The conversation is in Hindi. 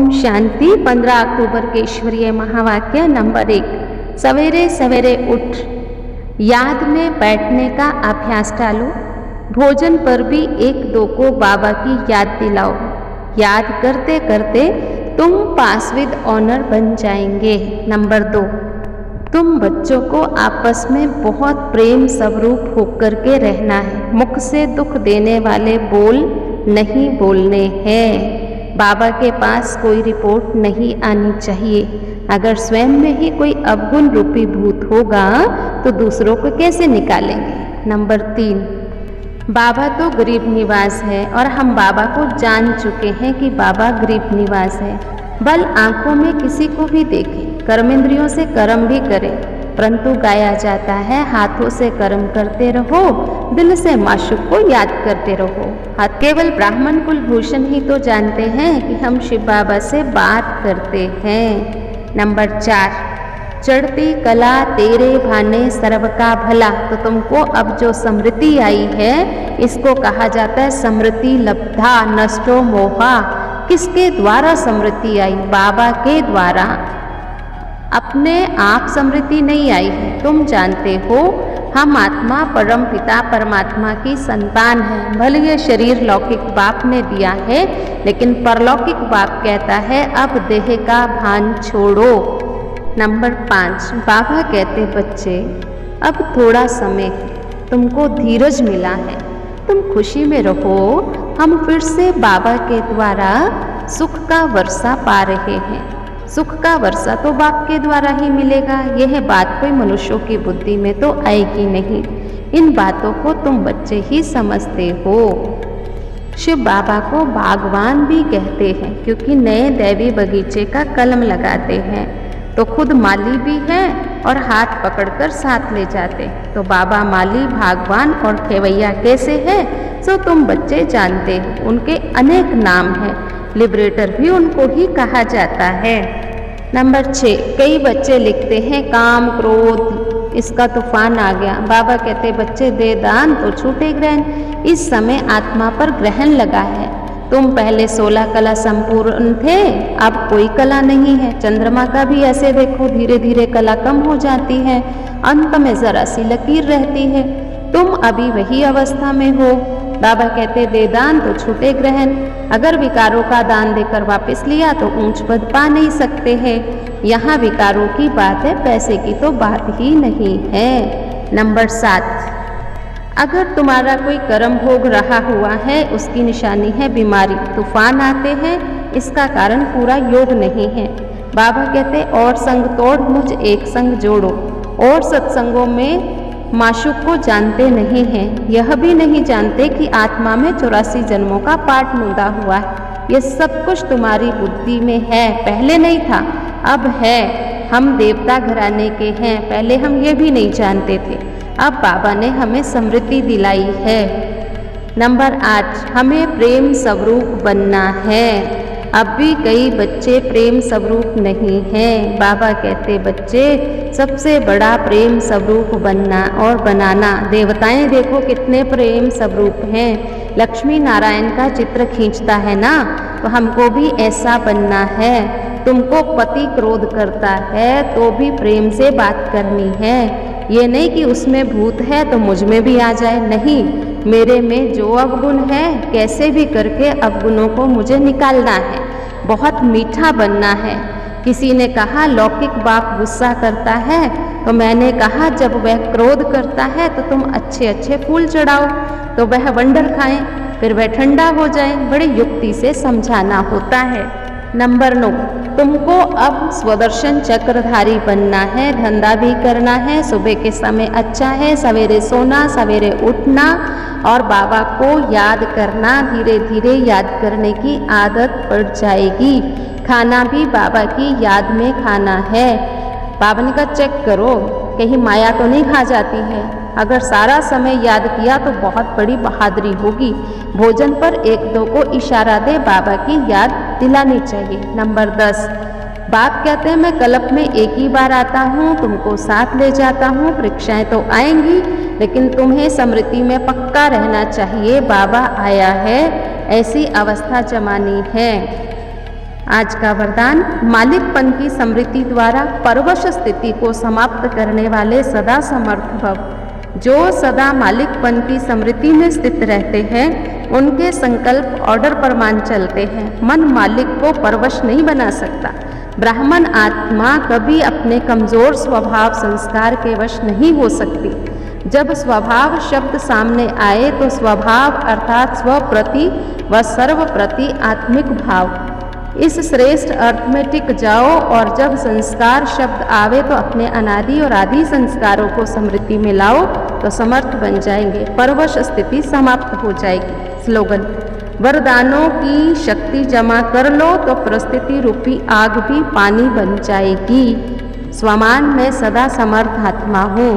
ओम शांति। 15 अक्टूबर के ईश्वरीय महावाक्य नंबर 1। सवेरे सवेरे उठ याद में बैठने का अभ्यास डालो। भोजन पर भी एक दो को बाबा की याद दिलाओ। याद करते करते तुम पास विद ऑनर बन जाएंगे। नंबर 2, तुम बच्चों को आपस में बहुत प्रेम स्वरूप होकर के रहना है। मुख से दुख देने वाले बोल नहीं बोलने हैं। बाबा के पास कोई रिपोर्ट नहीं आनी चाहिए। अगर स्वयं में ही कोई अवगुण रूपी भूत होगा तो दूसरों को कैसे निकालेंगे। नंबर 3, बाबा तो गरीब निवास है और हम बाबा को जान चुके हैं कि बाबा गरीब निवास है। बल आंखों में किसी को भी देखें, कर्मेंद्रियों से कर्म भी करें, परंतु गाया जाता है हाथों से कर्म करते रहो, दिल से माशूक को याद करते रहो। केवल ब्राह्मण कुलभूषण ही तो जानते हैं कि हम शिव बाबा से बात करते हैं। नंबर 4, चढ़ती कला तेरे भाने सर्व का भला। तो तुमको अब जो समृद्धि आई है इसको कहा जाता है समृद्धि लब्धा नष्टो मोहा। किसके द्वारा समृद्धि आई? बाबा के द्वारा। अपने आप समृद्धि नहीं आई है। तुम जानते हो हम आत्मा परम पिता परमात्मा की संतान है। भले ये शरीर लौकिक बाप ने दिया है, लेकिन परलौकिक बाप कहता है अब देह का भान छोड़ो। नंबर 5, बाबा कहते बच्चे अब थोड़ा समय है, तुमको धीरज मिला है, तुम खुशी में रहो। हम फिर से बाबा के द्वारा सुख का वर्षा पा रहे हैं। सुख का वर्षा तो बाप के द्वारा ही मिलेगा। यह बात कोई मनुष्यों की बुद्धि में तो आएगी नहीं। इन बातों को तुम बच्चे ही समझते हो। शिव बाबा को बागवान भी कहते हैं क्योंकि नए दैवी बगीचे का कलम लगाते हैं तो खुद माली भी हैं और हाथ पकड़कर साथ ले जाते। तो बाबा माली बागवान और खेवैया कैसे हैं सो तुम बच्चे जानते हो। उनके अनेक नाम हैं, लिबरेटर भी उनको ही कहा जाता है। नंबर 6, कई बच्चे लिखते हैं काम क्रोध इसका तूफान आ गया। बाबा कहते बच्चे दे दान तो छूटे ग्रहण। इस समय आत्मा पर ग्रहण लगा है। तुम पहले 16 कला संपूर्ण थे, अब कोई कला नहीं है। चंद्रमा का भी ऐसे देखो, धीरे धीरे कला कम हो जाती है, अंत में जरा सी लकीर रहती है। तुम अभी वही अवस्था में हो। बाबा कहते दे दान तो छूटे ग्रहण। अगर विकारों का दान देकर वापस लिया तो ऊंच पद पा नहीं सकते हैं। यहाँ विकारों की बात है, पैसे की तो बात ही नहीं है। नंबर 7, अगर तुम्हारा कोई कर्म भोग रहा हुआ है उसकी निशानी है बीमारी। तूफान आते हैं, इसका कारण पूरा योग नहीं है। बाबा कहते और संग तोड़ मुझ एक संग जोड़ो। और सत्संगों में माशूक को जानते नहीं हैं, यह भी नहीं जानते कि आत्मा में 84 जन्मों का पाठ मुंदा हुआ है। ये सब कुछ तुम्हारी बुद्धि में है, पहले नहीं था, अब है। हम देवता घराने के हैं, पहले हम ये भी नहीं जानते थे। अब बाबा ने हमें समृद्धि दिलाई है। नंबर 8, हमें प्रेम स्वरूप बनना है। अब भी कई बच्चे प्रेम स्वरूप नहीं हैं। बाबा कहते बच्चे सबसे बड़ा प्रेम स्वरूप बनना और बनाना। देवताएं देखो कितने प्रेम स्वरूप हैं। लक्ष्मी नारायण का चित्र खींचता है ना, तो हमको भी ऐसा बनना है। तुमको पति क्रोध करता है तो भी प्रेम से बात करनी है। ये नहीं कि उसमें भूत है तो मुझ में भी आ जाए, नहीं। मेरे में जो अवगुण है कैसे भी करके अवगुणों को मुझे निकालना है। बहुत मीठा बनना है। किसी ने कहा लौकिक बाप गुस्सा करता है, तो मैंने कहा जब वह क्रोध करता है तो तुम अच्छे अच्छे फूल चढ़ाओ तो वह वंडर खाएं, फिर वह ठंडा हो जाए। बड़ी युक्ति से समझाना होता है। नंबर 9, तुमको अब स्वदर्शन चक्रधारी बनना है। धंधा भी करना है। सुबह के समय अच्छा है, सवेरे सोना, सवेरे उठना और बाबा को याद करना। धीरे धीरे याद करने की आदत पड़ जाएगी। खाना भी बाबा की याद में खाना है। बाबा ने कहा चेक करो कहीं माया तो नहीं खा जाती है। अगर सारा समय याद किया तो बहुत बड़ी बहादुरी होगी। भोजन पर एक दो को इशारा दे, बाबा की याद दिलानी चाहिए। नंबर 10, बाप कहते हैं मैं कल्प में एक ही बार आता हूँ, तुमको साथ ले जाता हूँ। परीक्षाएं तो आएंगी, लेकिन तुम्हें स्मृति में पक्का रहना चाहिए। बाबा आया है, ऐसी अवस्था जमानी है। आज का वरदान, मालिकपन की स्मृति द्वारा परवश स्थिति को समाप्त करने वाले सदा समर्थ भव। जो सदा मालिकपन की स्मृति में स्थित रहते हैं, उनके संकल्प ऑर्डर पर मान चलते हैं। मन मालिक को परवश नहीं बना सकता। ब्राह्मण आत्मा कभी अपने कमजोर स्वभाव संस्कार के वश नहीं हो सकती। जब स्वभाव शब्द सामने आए तो स्वभाव अर्थात स्वप्रति व सर्व प्रति आत्मिक भाव, इस श्रेष्ठ अर्थ में टिक जाओ। और जब संस्कार शब्द आवे तो अपने अनादि और आदि संस्कारों को स्मृति में लाओ तो समर्थ बन जाएंगे, परवश स्थिति समाप्त हो जाएगी। स्लोगन, वरदानों की शक्ति जमा कर लो तो परिस्थिति रूपी आग भी पानी बन जाएगी। स्वमान मैं सदा समर्थ आत्मा हूँ।